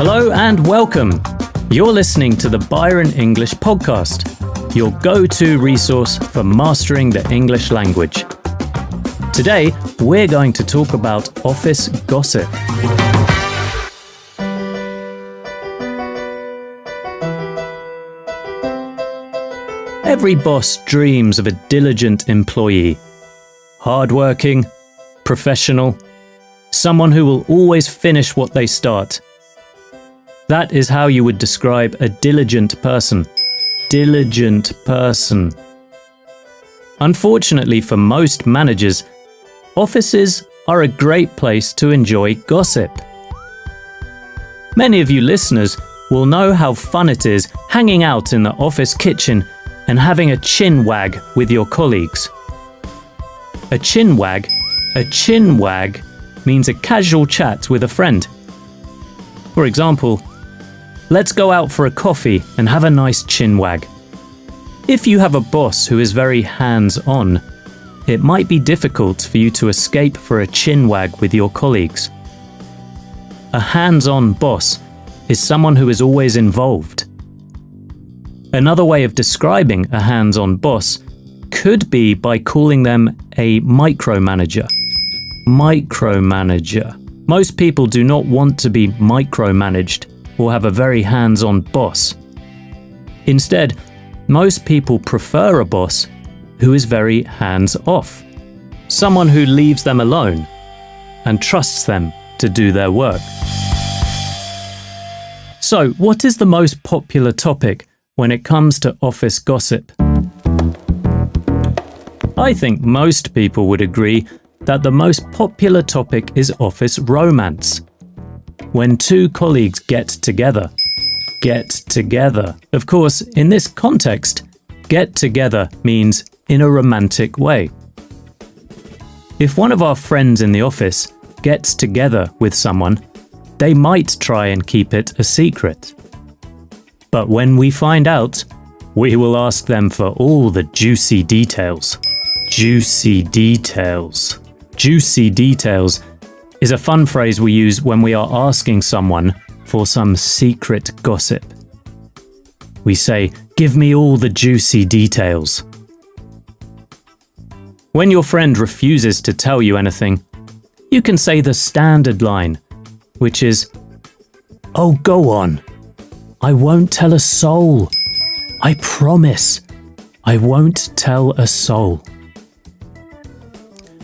Hello and welcome. You're listening to the Byron English podcast, your go-to resource for mastering the English language. Today, we're going to talk about office gossip. Every boss dreams of a diligent employee. Hardworking, professional, someone who will always finish what they start. That is how you would describe a diligent person. Diligent person. Unfortunately for most managers, offices are a great place to enjoy gossip. Many of you listeners will know how fun it is hanging out in the office kitchen and having a chin wag with your colleagues. A chin wag means a casual chat with a friend. For example, let's go out for a coffee and have a nice chin wag. If you have a boss who is very hands-on, it might be difficult for you to escape for a chin wag with your colleagues. A hands-on boss is someone who is always involved. Another way of describing a hands-on boss could be by calling them a micromanager. Micromanager. Most people do not want to be micromanaged or have a very hands-on boss. Instead, most people prefer a boss who is very hands-off. Someone who leaves them alone and trusts them to do their work. So, what is the most popular topic when it comes to office gossip? I think most people would agree that the most popular topic is office romance. When two colleagues get together. Get together. Of course, in this context, get together means in a romantic way. If one of our friends in the office gets together with someone, they might try and keep it a secret. But when we find out, we will ask them for all the juicy details. Juicy details. Juicy details is a fun phrase we use when we are asking someone for some secret gossip. We say, "Give me all the juicy details." When your friend refuses to tell you anything, you can say the standard line, which is, "Oh, go on. I won't tell a soul. I promise. I won't tell a soul."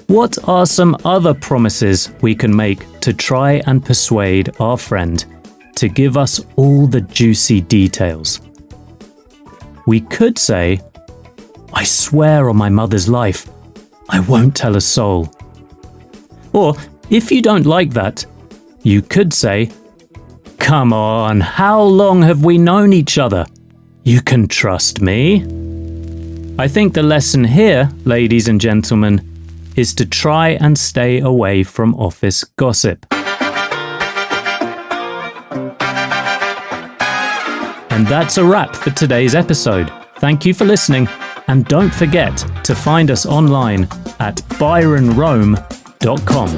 What are some other promises we can make to try and persuade our friend to give us all the juicy details? We could say, "I swear on my mother's life, I won't tell a soul." Or, if you don't like that, you could say, "Come on, how long have we known each other? You can trust me." I think the lesson here, ladies and gentlemen, is to try and stay away from office gossip. And that's a wrap for today's episode. Thank you for listening, and don't forget to find us online at byronrome.com.